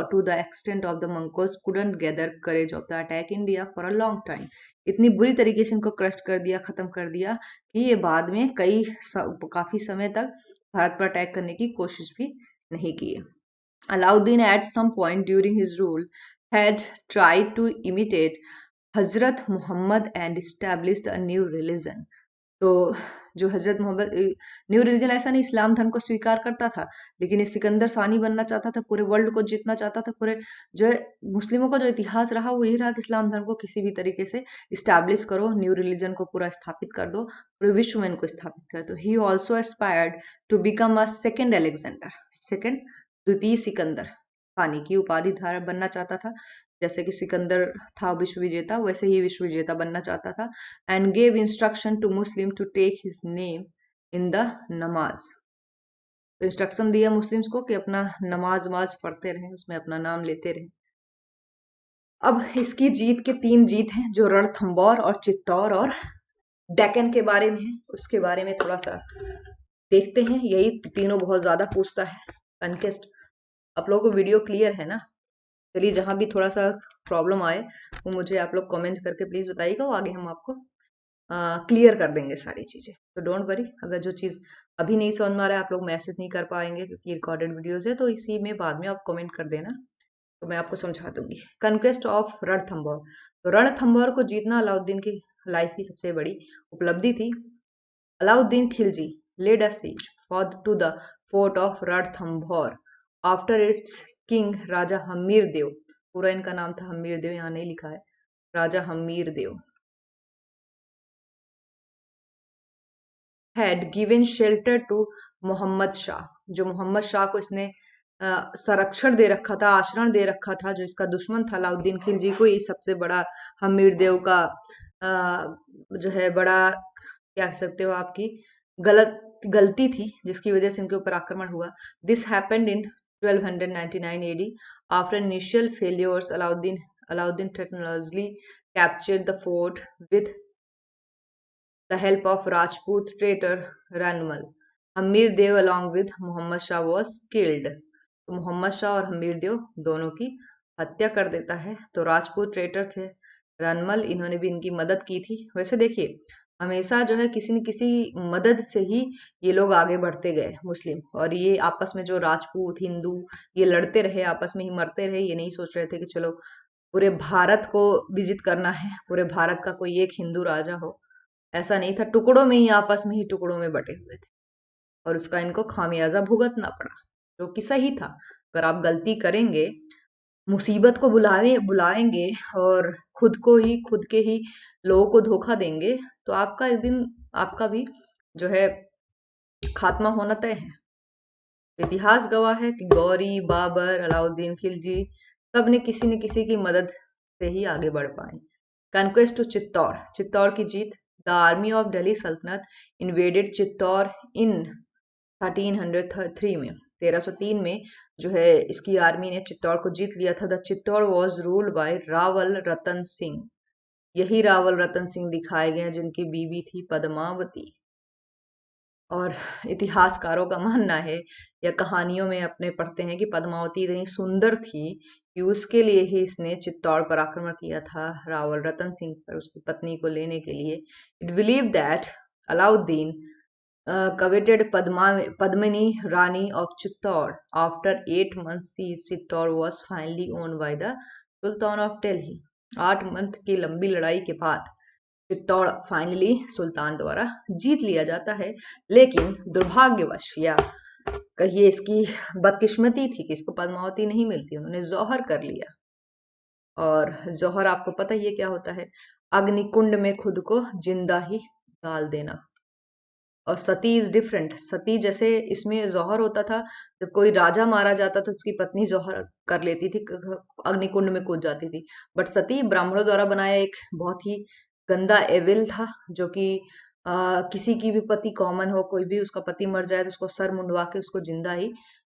to the extent of the Mongols couldn't gather courage of the attack India for a long time। इतनी बुरी तरीके से इनको क्रस्ट कर दिया, खत्म कर दिया कि ये बाद में काफी समय तक भारत पर अटैक करने की कोशिश भी नहीं किए। Alauddin at some point during his rule had tried to imitate Hazrat Muhammad and established a new religion। तो जो हजरत मोहम्मद, न्यू रिलीजन ऐसा नहीं, इस्लाम धर्म को स्वीकार करता था, लेकिन ये सिकंदर सानी बनना चाहता था, पूरे वर्ल्ड को जीतना चाहता था। पूरे जो है मुस्लिमों का जो इतिहास रहा वो यही रहा कि इस्लाम धर्म को किसी भी तरीके से इस्टेब्लिश करो, न्यू रिलीजन को पूरा स्थापित कर दो, पूरे विश्व में इनको स्थापित कर दो। He also aspired to become a second Alexander, second द्वितीय सिकंदर सानी की उपाधि धारक बनना चाहता था। जैसे कि सिकंदर था विश्व विजेता, वैसे ही विश्व विजेता बनना चाहता था। And gave instruction to Muslim to take his name in the namaz. तो इंस्ट्रक्शन दिया मुस्लिम्स को कि अपना नमाज वमाज पढ़ते रहे, उसमें अपना नाम लेते रहे। अब इसकी जीत के 3 जीत हैं, जो रणथंबोर और चित्तौर और डेक्कन के बारे में है। उसके बारे में थोड़ा सा देखते हैं। यही तीनों बहुत ज्यादा पूछता है कनकेस्ट। आप लोगों को वीडियो क्लियर है ना? चलिए, जहां भी थोड़ा सा प्रॉब्लम आए वो मुझे आप लोग कमेंट करके प्लीज बताइएगा, वो आगे हम आपको क्लियर कर देंगे सारी चीजें। तो डोंट वरी, अगर जो चीज अभी नहीं समझ में आ रहा है, आप लोग मैसेज नहीं कर पाएंगे क्योंकि रिकॉर्डेड वीडियोज है, तो इसी में बाद में आप कमेंट कर देना, तो मैं आपको समझा दूंगी। Conquest of Ranthambore. तो रणथंबोर को जीतना अलाउद्दीन की लाइफ की सबसे बड़ी उपलब्धि थी। Alauddin Khilji led a siege to the fort of Ranthambore after its king Raja Hamir Dev. पूरा इनका नाम था हमीर देव, यहाँ नहीं लिखा है, राजा हमीर देव had given shelter to Mohammad Shah. जो मोहम्मद शाह को इसने संरक्षण दे रखा था, आश्रय दे रखा था, जो इसका दुश्मन था अलाउद्दीन खिलजी को, ये सबसे बड़ा हमीर देव का जो है बड़ा, क्या कह सकते हो, आपकी गलती थी जिसकी वजह से इनके ऊपर आक्रमण हुआ। This happened in 1299 AD after initial failures. Alauddin technologically captured the fort with the help of Rajput traitor Ranmal। Hammir Dev along with Muhammad Shah was killed। तो मोहम्मद शाह और हमीर देव दोनों की हत्या कर देता है। तो राजपूत ट्रेटर थे रनमल, इन्होंने भी इनकी मदद की थी। वैसे देखिए, हमेशा जो है किसी न किसी मदद से ही ये लोग आगे बढ़ते गए मुस्लिम, और ये आपस में जो राजपूत हिंदू ये लड़ते रहे, आपस में ही मरते रहे। ये नहीं सोच रहे थे कि चलो पूरे भारत को विजित करना है, पूरे भारत का कोई एक हिंदू राजा हो। ऐसा नहीं था, टुकड़ों में ही, आपस में ही टुकड़ों में बटे हुए थे, और उसका इनको खामियाजा भुगतना पड़ा, जो कि सही था। अगर आप गलती करेंगे, मुसीबत को बुलाएंगे और खुद के ही लोगों को धोखा देंगे, तो आपका एक दिन आपका भी जो है खात्मा होना तय है। इतिहास गवाह है कि गौरी, बाबर, अलाउद्दीन खिलजी सब ने किसी न किसी की मदद से ही आगे बढ़ पाए। Conquest to Chittor. चित्तौर की जीत। द आर्मी ऑफ दिल्ली सल्तनत इन्वेडेड चित्तौर इन 1303 में। 1303 में जो है इसकी आर्मी ने चित्तौड़ को जीत लिया था। The Chittor was ruled by Rawal Ratan Singh. यही रावल रतन सिंह दिखाए गए हैं जिनकी बीवी थी पद्मावती। और इतिहासकारों का मानना है, या कहानियों में अपने पढ़ते हैं कि पद्मावती इतनी सुंदर थी कि उसके लिए ही इसने चित्तौड़ पर आक्रमण किया था, रावल रतन सिंह पर, उसकी पत्नी को लेने के लिए। It believe that Alauddin coveted Padmini Rani of Chittor। After 8 months siege, Chittor was finally owned by the Sultan of Delhi। 8 month की लंबी लड़ाई के बाद चित्तौड़ फाइनली सुल्तान द्वारा जीत लिया जाता है। लेकिन दुर्भाग्यवश, या कहिए इसकी बदकिस्मती थी कि इसको पद्मावती नहीं मिलती, उन्होंने जौहर कर लिया। और जौहर आपको पता ही है क्या होता है, अग्निकुंड में खुद को जिंदा ही डाल देना। और सती इज डिफरेंट। सती जैसे इसमें जौहर होता था, जब कोई राजा मारा जाता था उसकी पत्नी जौहर कर लेती थी, अग्निकुंड में कूद जाती थी। बट सती ब्राह्मणों द्वारा बनाया एक बहुत ही गंदा एविल था, जो कि किसी की भी पति कॉमन हो, कोई भी उसका पति मर जाए तो उसको सर मुंडवा के उसको जिंदा ही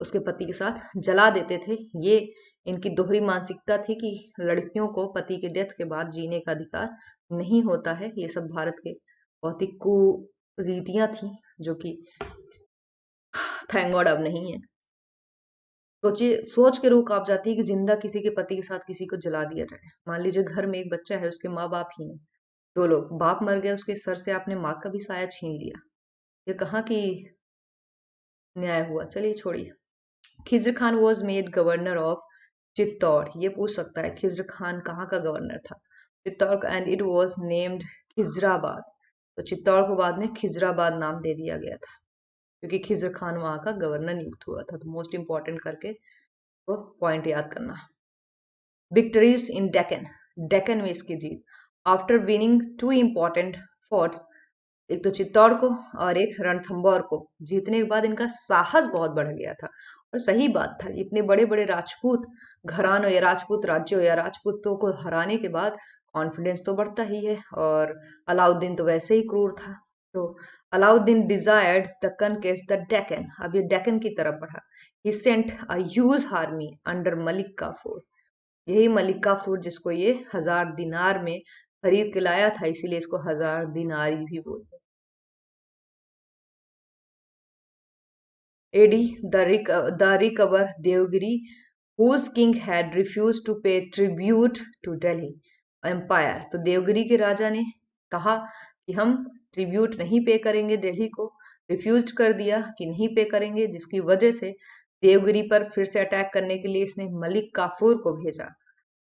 उसके पति के साथ जला देते थे। ये इनकी दोहरी मानसिकता थी कि लड़कियों को पति के डेथ के बाद जीने का अधिकार नहीं होता है। ये सब भारत के बहुत ही कुरीतियां थी, जो कि थैंक गॉड अब नहीं है। सोचिए, सोच के रूह कांप जाती है कि जिंदा किसी के पति के साथ किसी को जला दिया जाए। मान लीजिए घर में एक बच्चा है, उसके माँ बाप ही हैं, दो लोग, बाप मर गया, उसके सर से आपने माँ का भी साया छीन लिया। ये कहाँ की न्याय हुआ? चलिए छोड़िए। Khizr Khan was made governor of Chittor. ये पूछ सकता है खिज्र खान कहाँ का गवर्नर था? Chittor, and it was named Khizrabad. तो चित्तौड़ को बाद में खिजराबाद नाम दे दिया गया था, क्योंकि खिज्र खान वहां का गवर्नर नियुक्त हुआ था। तो मोस्ट इंपॉर्टेंट करके वो पॉइंट याद करना। विक्टरीज इन डेक्कन, डेक्कन में इसकी जीत। After winning two important forts, एक तो चित्तौड़ को और एक रणथंबोर को जीतने के बाद इनका साहस बहुत बढ़ गया था। और सही बात था, इतने बड़े बड़े राजपूत घरानों या राजपूत राज्यों या राजपूतों को हराने के बाद कॉन्फिडेंस तो बढ़ता ही है। और अलाउद्दीन तो वैसे ही क्रूर था। तो Alauddin desired Deccan case the Deccan, अब ये डेक्कन की तरफ बढ़ा। He sent a huge army under Malik Kafur. यही मलिक काफूर जिसको ये 1000 दिनार में खरीद के लाया था, इसीलिए इसको 1000 दिनारी भी बोलते हैं। AD, the recover Devgiri, whose king had refused to pay tribute to Delhi Empire। तो देवगिरी के राजा ने कहा कि हम ट्रिब्यूट नहीं पे करेंगे दिल्ली को, रिफ्यूज कर दिया कि नहीं पे करेंगे, जिसकी वजह से देवगिरी पर फिर से अटैक करने के लिए इसने मलिक काफूर को भेजा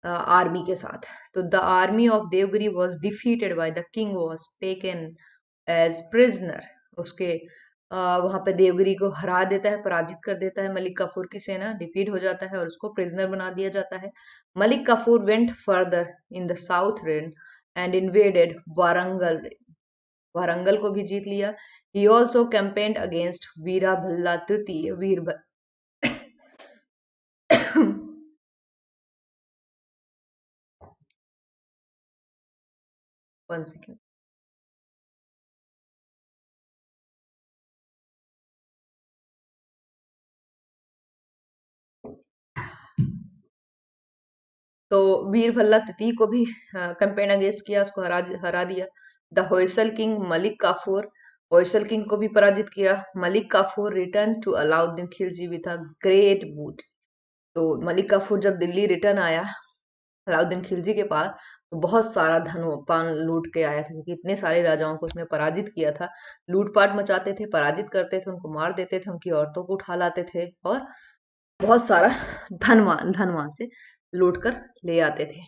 आर्मी के साथ। तो the army of Devagiri was defeated by the king was taken as prisoner. उसके वहां पे देवगिरी को हरा देता है, पराजित कर देता है मलिक काफूर की सेना, डिफीट हो जाता है और उसको प्रिजनर बना दिया जाता है। Malik Kafur went further in the south rain and invaded Warangal. Warangal को भी जीत लिया। He also campaigned against Veera Ballala तृतीय, वन सेकेंड। तो वीरभल्ला तृतीय को भी कैंपेन अगेंस्ट किया, उसको हरा दिया। The Hoysala king Malik Kafur, Hoysala king को भी पराजित किया। Malik Kafur return to Alauddin Khilji with a great boot. तो मलिक काफूर जब दिल्ली रिटर्न आया अलाउद्दीन खिलजी के पास, तो बहुत सारा धन पान लूट के आया था, क्योंकि इतने सारे राजाओं को उसने पराजित किया था। लूटपाट मचाते थे, पराजित करते थे, उनको मार देते थे, उनकी औरतों को उठा लाते थे और बहुत सारा धन वहां से लूट कर ले आते थे।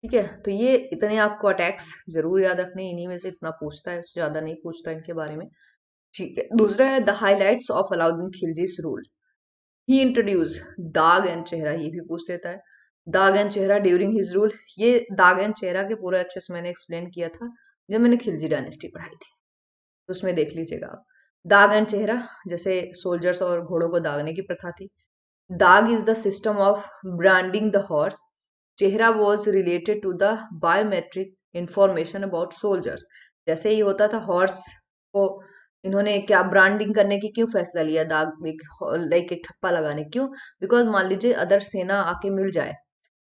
ठीक है, तो ये इतने आपको अटैक्स जरूर याद रखने, इन्हीं में से इतना पूछता है, उससे ज्यादा नहीं पूछता इनके बारे में। ठीक है, दूसरा है the highlights of Alauddin Khilji's rule. He introduce dagh and chehra, ये भी पूछ लेता है। दाग एंड चेहरा ड्यूरिंग हिज रूल, ये दाग एंड चेहरा के पूरा अच्छे से मैंने एक्सप्लेन किया था जब मैंने खिलजी डायनेस्टी पढ़ाई थी, तो उसमें देख लीजिएगा आप। दाग एंड चेहरा, जैसे सोल्जर्स और घोड़ों को दागने की प्रथा थी। Dagh is the system of branding the horse. Chehra was related to the biometric information about soldiers. जैसे ही होता था हॉर्स को, इन्होंने क्या ब्रांडिंग करने की क्यों फैसला लिया, दाग लाइक एक ठप्पा लगाने, क्यों? बिकॉज मान लीजिए अदर सेना आके मिल जाए,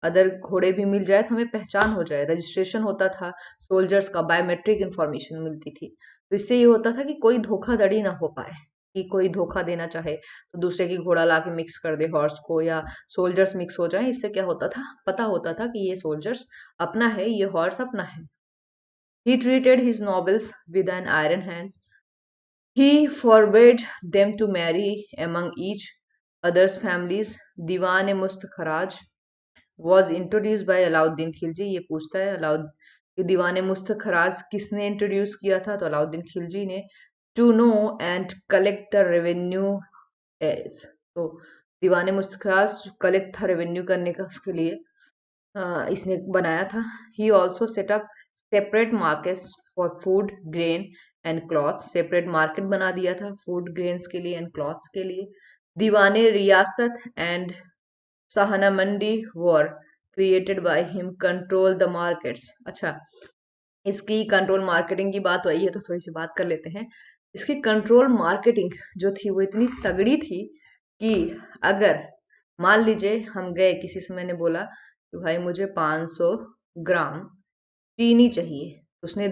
अदर घोड़े भी मिल जाए, तो हमें पहचान हो जाए, रजिस्ट्रेशन होता था सोल्जर्स का, बायोमेट्रिक इंफॉर्मेशन मिलती थी। तो इससे ये होता था कि कोई धोखाधड़ी ना हो पाए, कि कोई धोखा देना चाहे तो दूसरे की घोड़ा ला के मिक्स कर दे हॉर्स को, या सोल्जर्स मिक्स हो जाए। इससे क्या होता था, पता होता था कि ये सोल्जर्स अपना है, ये हॉर्स अपना है। He treated his nobles with an iron hands. He forbade them to marry among each other's families. दीवान मुस्त खराज was introduced by Alauddin Khilji. ये पूछता है दीवान मुस्त खराज किसने इंट्रोड्यूस किया था? तो अलाउद्दीन खिलजी ने। To know and collect the revenue as, तो दीवान मुस्त खराज कलेक्ट था रेवेन्यू करने का, उसके लिए इसने बनाया था। He also set up separate markets for food, grain and clothes, separate market बना दिया था फूड ग्रेन्स के लिए एंड क्लॉथ्स के लिए। दीवाने रियासत and Sahana Mandi were created by him, control the markets. अच्छा, इसकी कंट्रोल मार्केटिंग की बात वही है तो थोड़ी सी बात कर लेते हैं। इसकी कंट्रोल मार्केटिंग जो थी वो इतनी तगड़ी थी कि अगर मान लीजिए हम गए किसी से, मैंने बोला कि भाई मुझे 500 ग्राम चीनी चाहिए, तो उसने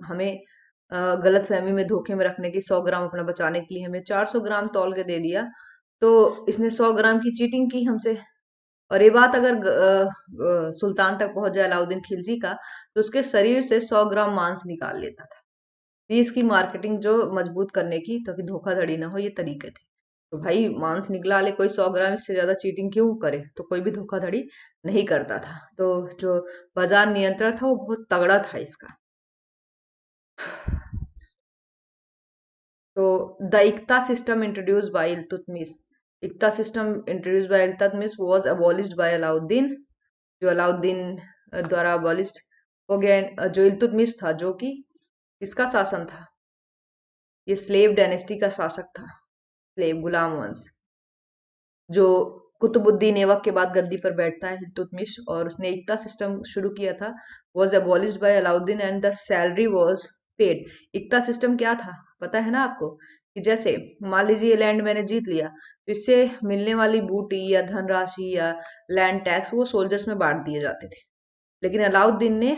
हमें गलत फहमी में धोखे में रखने की 100 ग्राम अपना बचाने के लिए हमें 400 ग्राम तौल के दे दिया, तो इसने 100 ग्राम की चीटिंग की हमसे। और ये बात अगर सुल्तान तक पहुंच जाए अलाउद्दीन खिलजी का, तो उसके शरीर से 100 ग्राम मांस निकाल लेता था। ये इसकी मार्केटिंग जो मजबूत करने की, ताकि धोखाधड़ी ना हो, ये तरीके थे। तो भाई मांस निकला ले कोई 100 ग्राम, इससे ज्यादा चीटिंग क्यों करे, तो कोई भी धोखाधड़ी नहीं करता था। तो जो बाजार नियंत्रण था वो बहुत तगड़ा था इसका। तो the iqta system introduce by Iltutmish, iqta system introduce by Iltutmish was abolished by Alauddin, जो अलाउद्दीन द्वारा अबॉलिश्ड हो गया। जो इल्तुतमिश था, जो कि इसका शासन था, ये स्लेव डायनेस्टी का शासक था, स्लेव गुलाम वंश, जो कुतुबुद्दीन ऐबक के बाद गद्दी पर बैठता है इल्तुतमिश, और उसने इक्ता सिस्टम शुरू किया था, was abolished by Alauddin and the salary was paid. Iqta system क्या था पता है ना आपको, कि जैसे मान लीजिए ये लैंड मैंने जीत लिया, तो इससे मिलने वाली बूटी या धनराशि या लैंड टैक्स वो सोल्जर्स में बांट दिए जाते थे। लेकिन अलाउद्दीन ने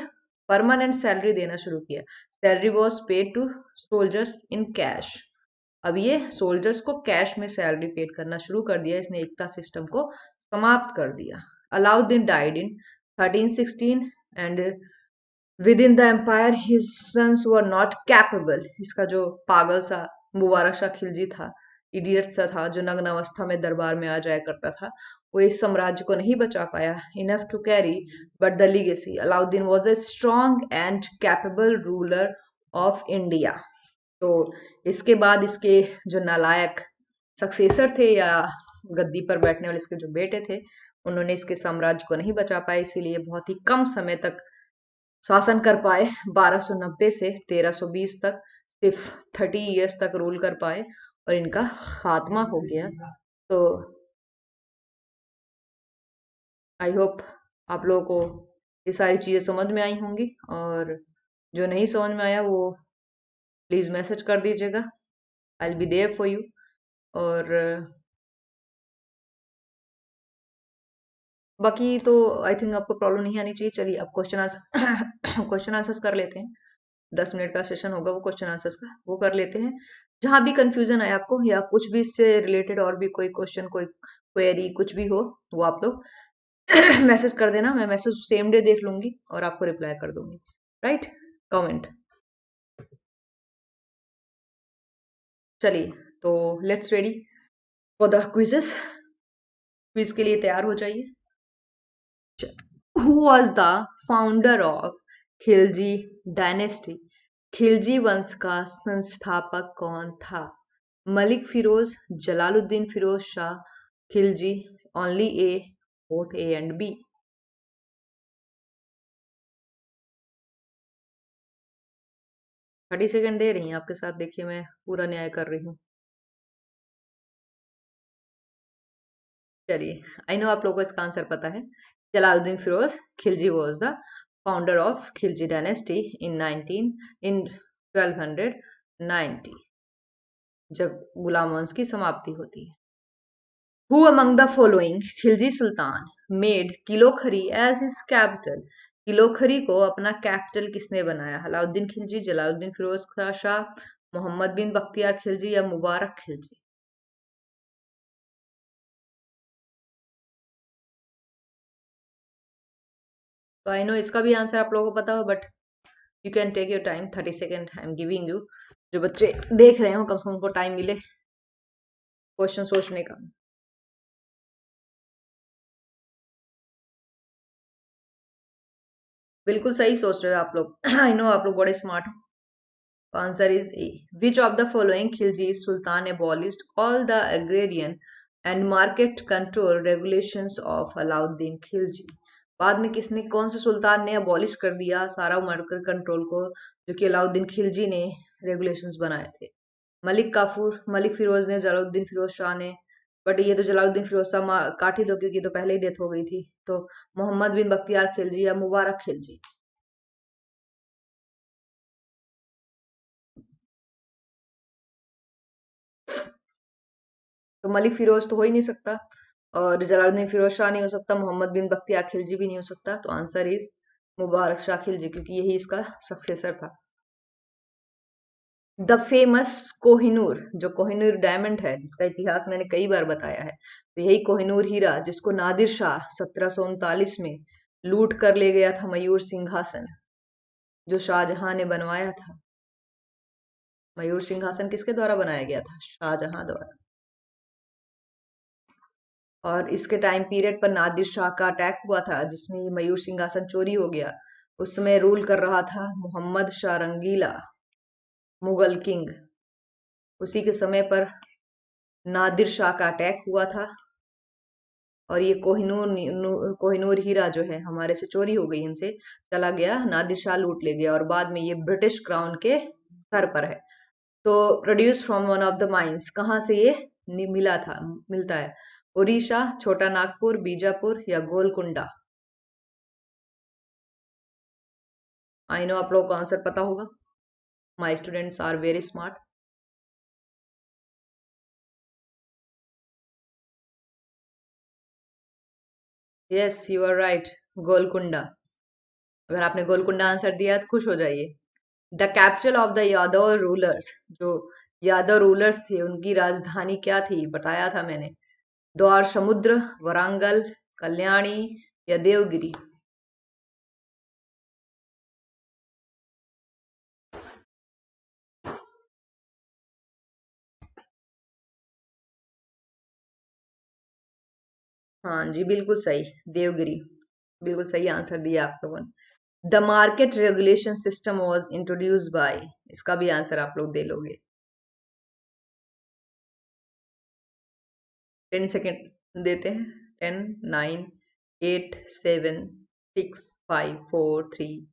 परमानेंट सैलरी देना शुरू किया। Salary was paid to soldiers in cash. अब ये सोल्जर्स को कैश में सैलरी पेड करना शुरू कर दिया, इसने एकता सिस्टम को समाप्त कर दिया। Alauddin died in 1316 and within the empire his sons were not capable. इसका जो पागल सा मुबारक शाह खिलजी था, इडियट सा था, जो नग्न अवस्था में दरबार में आ जाया करता था, वो इस साम्राज्य को नहीं बचा पाया enough to carry but the legacy. Alauddin was a strong and capable ruler of India. तो इसके बाद इसके जो नालायक सक्सेसर थे, या गद्दी पर बैठने वाले इसके जो बेटे थे, उन्होंने इसके साम्राज्य को नहीं बचा पाए, इसीलिए बहुत ही कम समय तक शासन कर पाए। 1290 से 1320 तक सिर्फ 30 इयर्स तक रूल कर पाए और इनका खात्मा हो गया। तो आई होप आप लोगों को ये सारी चीजें समझ में आई होंगी, और जो नहीं समझ में आया वो प्लीज मैसेज कर दीजिएगा, I will be there for you. और बाकी तो आई थिंक आपको प्रॉब्लम नहीं आनी चाहिए। चलिए अब क्वेश्चन आंसर क्वेश्चन आंसर्स कर लेते हैं। 10 मिनट का सेशन होगा वो क्वेश्चन आंसर्स का, वो कर लेते हैं। जहां भी कंफ्यूजन है आपको, या कुछ भी इससे रिलेटेड और भी कोई क्वेश्चन, कोई क्वेरी कुछ भी हो, वो आप लोग मैसेज कर देना। मैं मैसेज सेम डे देख लूंगी और आपको रिप्लाई कर दूंगी। Right, comment. चलिए, तो let's ready for the quizzes. Quiz के लिए तैयार हो जाइए। Who was the founder of Khilji dynasty? Khilji वंश का संस्थापक कौन था? Malik Firoz, Jalaluddin Firoz Shah Khilji, only A, both A and B. 30 second दे रही हैं आपके साथ, देखिए मैं पूरा न्याय कर रही हूँ। चलिए, आई नो आप लोगों को इसका आंसर पता है। Jalaluddin Firoz Khilji was the founder of Khilji dynasty in 1290, जब गुलाम वंश की समाप्ति होती है। Who among the following Khilji sultan made Kilokhri as his capital? Kilokhri को अपना कैपिटल किसने बनाया? अलाउद्दीन खिलजी, जलालुद्दीन फिरोज शाह, मोहम्मद बिन बख्तियार खिलजी, या मुबारक खिलजी? तो आई नो इसका भी आंसर आप लोगों को पता हो, but you can take your time. 30 second I am giving you. जो बच्चे देख रहे हो, कम से कम उनको टाइम मिले क्वेश्चन सोचने का। बिल्कुल सही सोच रहे हो आप लोग। आई नो आप लोग बड़े स्मार्ट हो। Answer is a. Which of the following Khilji Sultan abolished all the agrarian and market control regulations of Alauddin Khilji? बाद में किसने, कौन से सुल्तान ने अबॉलिश कर दिया सारा मार्केट कंट्रोल को, जो कि अलाउद्दीन खिलजी ने रेगुलेशंस बनाए थे। मलिक काफूर, मलिक फिरोज ने, जलालुद्दीन फिरोज शाह ने, बट ये तो जलालुद्दीन फिरोज शाह काट ही दो क्योंकि तो पहले ही डेथ हो गई थी। तो मोहम्मद बिन बख्तियार खिलजी या मुबारक खिलजी। तो मलिक फिरोज तो हो ही नहीं सकता, और जलालुद्दीन फिरोज शाह नहीं हो सकता, मोहम्मद बिन बख्तियार खिलजी भी नहीं हो सकता। तो आंसर इज मुबारक शाह खिलजी, क्योंकि यही इसका सक्सेसर था। द फेमस कोहिनूर, जो कोहिनूर डायमंड है जिसका इतिहास मैंने कई बार बताया है, तो यही कोहिनूर हीरा जिसको नादिर शाह 1739 में लूट कर ले गया था मयूर सिंहासन, जो शाहजहां ने बनवाया था। मयूर सिंहासन किसके द्वारा बनाया गया था? शाहजहां द्वारा। और इसके टाइम पीरियड पर नादिर शाह का अटैक हुआ था जिसमें ये मयूर सिंहासन चोरी हो गया। उस समय रूल कर रहा था मोहम्मद शाह रंगीला, मुगल किंग। उसी के समय पर नादिर शाह का अटैक हुआ था, और ये कोहिनूर हीरा जो है हमारे से चोरी हो गई, हमसे चला गया, नादिर शाह लूट ले गया, और बाद में ये ब्रिटिश क्राउन के सर पर है। तो produce from one of the mines, कहाँ से ये मिलता है? उड़ीसा, छोटा नागपुर, बीजापुर या गोलकुंडा? आई नो आप लोगों को आंसर पता होगा। My students are very smart. Yes, you are right, Golconda. अगर आपने गोलकुंडा आंसर दिया तो खुश हो जाइए। The capital of the Yadava rulers, जो यादव रूलर्स थे उनकी राजधानी क्या थी? बताया था मैंने। द्वार समुद्र, वरांगल, कल्याणी या देवगिरी? हाँ जी, बिल्कुल सही, देवगिरी। बिल्कुल सही आंसर दिया आप लोगों ने। The market regulation system was introduce by, इसका भी आंसर आप लोग दे लोगे। 10 सेकेंड देते हैं। 10, 9, 8, 7, 6, 5, 4, 3,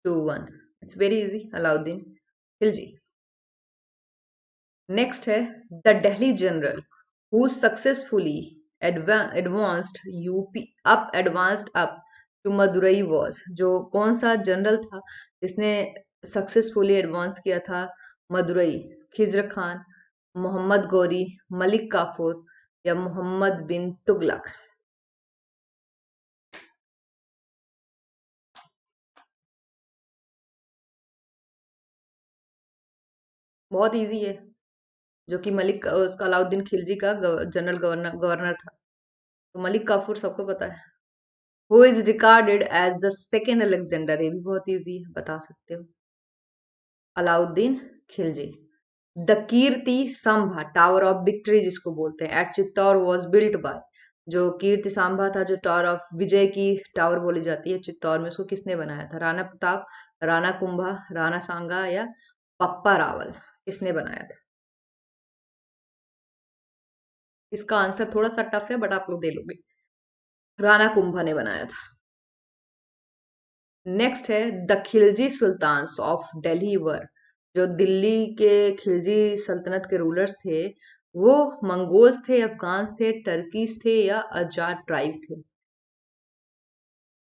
2, 1। It's very easy, Alauddin Khilji. Next है the Delhi general who successfully advanced up advanced up to Madurai was, जो कौन सा जनरल था जिसने सक्सेसफुली एडवांस किया था मदुरई? खिजर खान, मोहम्मद गौरी, मलिक काफूर या मोहम्मद बिन तुगलक? बहुत इजी है, जो कि मलिक उसका अलाउद्दीन खिलजी का जनरल गवर्नर गवर्नर था। तो मलिक काफूर सबको पता है। Who is regarded as the second Alexander, ये भी बहुत इजी है, बता सकते हो। अलाउद्दीन खिलजी। द कीर्ति स्तंभ, टावर ऑफ विक्ट्री जिसको बोलते हैं, at Chittor was built by, जो कीर्ति स्तंभ था, जो टावर ऑफ विजय की टावर बोली जाती है चित्तौर में, उसको किसने बनाया था? राणा प्रताप, राणा कुंभा, राणा सांगा या पप्पा रावल? किसने बनाया था? इसका आंसर थोड़ा सा टफ है, बट आप लोग दे लोगे। राणा कुंभा ने बनाया था। नेक्स्ट है the Khilji sultans of Delhi were, जो दिल्ली के खिलजी सल्तनत के रूलर्स थे वो मंगोल्स थे, अफगान्स थे, टर्कीज थे या अजाट ट्राइब थे?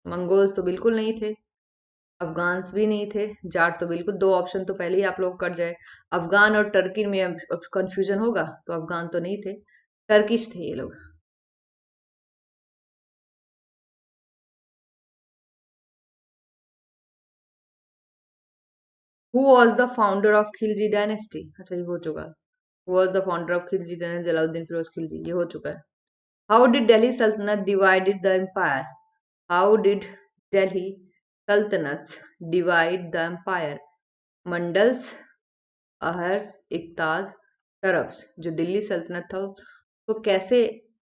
मंगोल्स तो बिल्कुल नहीं थे, अफगान्स भी नहीं थे, जाट तो बिल्कुल, दो ऑप्शन तो पहले ही आप लोग कट जाए। अफगान और टर्की में कंफ्यूजन होगा, तो अफगान तो नहीं थे, टर्किश थे ये लोग। Who was the founder of Khilji dynasty? अच्छा, ये हो चुका है। Who was the founder of Khilji dynasty? Jalaluddin Firoz Khilji, ये हो चुका है। How did Delhi Sultanate divided the empire? How did Delhi Sultanates divide the empire? Mandals, अहर्स, इक्ताज, तरफ्स। जो दिल्ली सल्तनत था तो कैसे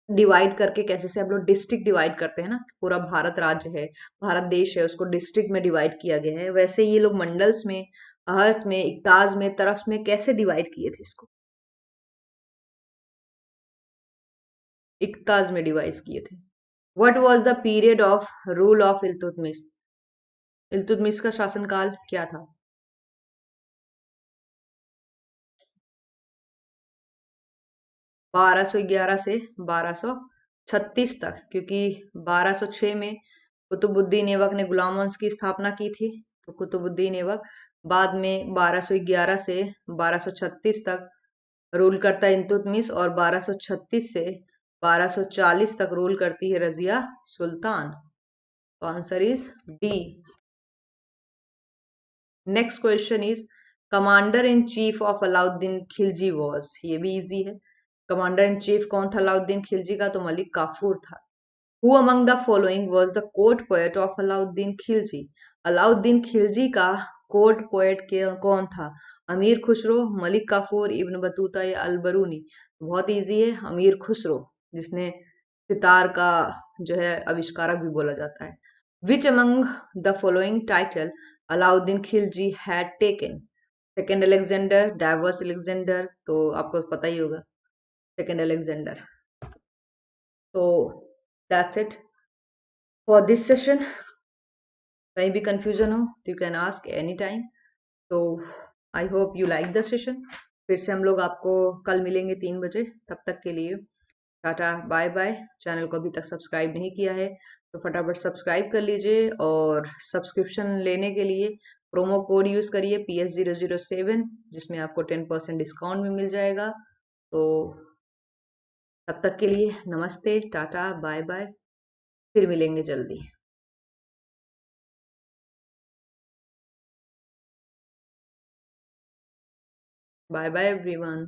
डिवाइड करके, कैसे से हम लोग डिस्ट्रिक्ट डिवाइड करते हैं ना, पूरा भारत राज्य है, भारत देश है, उसको डिस्ट्रिक्ट में डिवाइड किया गया है, वैसे ये लोग मंडल्स में, अहर्स में, इक्ताज में, तरफ्स में कैसे डिवाइड किए थे इसको? इक्ताज में डिवाइड किए थे। What was the period of rule of Iltutmish? Iltutmish का शासनकाल क्या था? 1211 से 1236 तक, क्योंकि 1206 में कुतुबुद्दीन ऐबक ने गुलाम की स्थापना की थी। तो कुतुबुद्दीन ऐबक बाद में 1211 से 1236 तक रूल करता है इल्तुतमिश, और 1236 से 1240 तक रूल करती है रजिया सुल्तान। तो answer is D. Next question is commander in chief of Alauddin Khilji was. ये भी इजी है। कमांडर इन चीफ कौन था अलाउद्दीन खिलजी का? तो मलिक काफूर था। Who among the following was the court poet of Alauddin Khilji. Alauddin Khilji का कोर्ट पोएट कौन था? अमीर खुसरो, मलिक काफूर, इब्न बतूता या अलबरूनी? बहुत इजी है, अमीर खुसरो, जिसने सितार का जो है आविष्कारक भी बोला जाता है। Which among the following title Alauddin Khilji had taken? Second Alexander, diverse Alexander? तो आपको पता ही होगा, सेकेंड अलेक्जेंडर। तो that's it for this session. कहीं भी कंफ्यूजन हो तो you can ask any time. तो I hope you like the session. फिर से हम लोग आपको कल मिलेंगे 3 बजे। तब तक के लिए टाटा बाय बाय। चैनल को अभी तक सब्सक्राइब नहीं किया है तो फटाफट सब्सक्राइब कर लीजिए, और सब्सक्रिप्शन लेने के लिए प्रोमो कोड यूज़ करिए PS007, जिसमें आपको 10% डिस्काउंट भी मिल जाएगा। तो तब तक के लिए नमस्ते, टाटा बाय बाय। फिर मिलेंगे जल्दी। Bye bye everyone.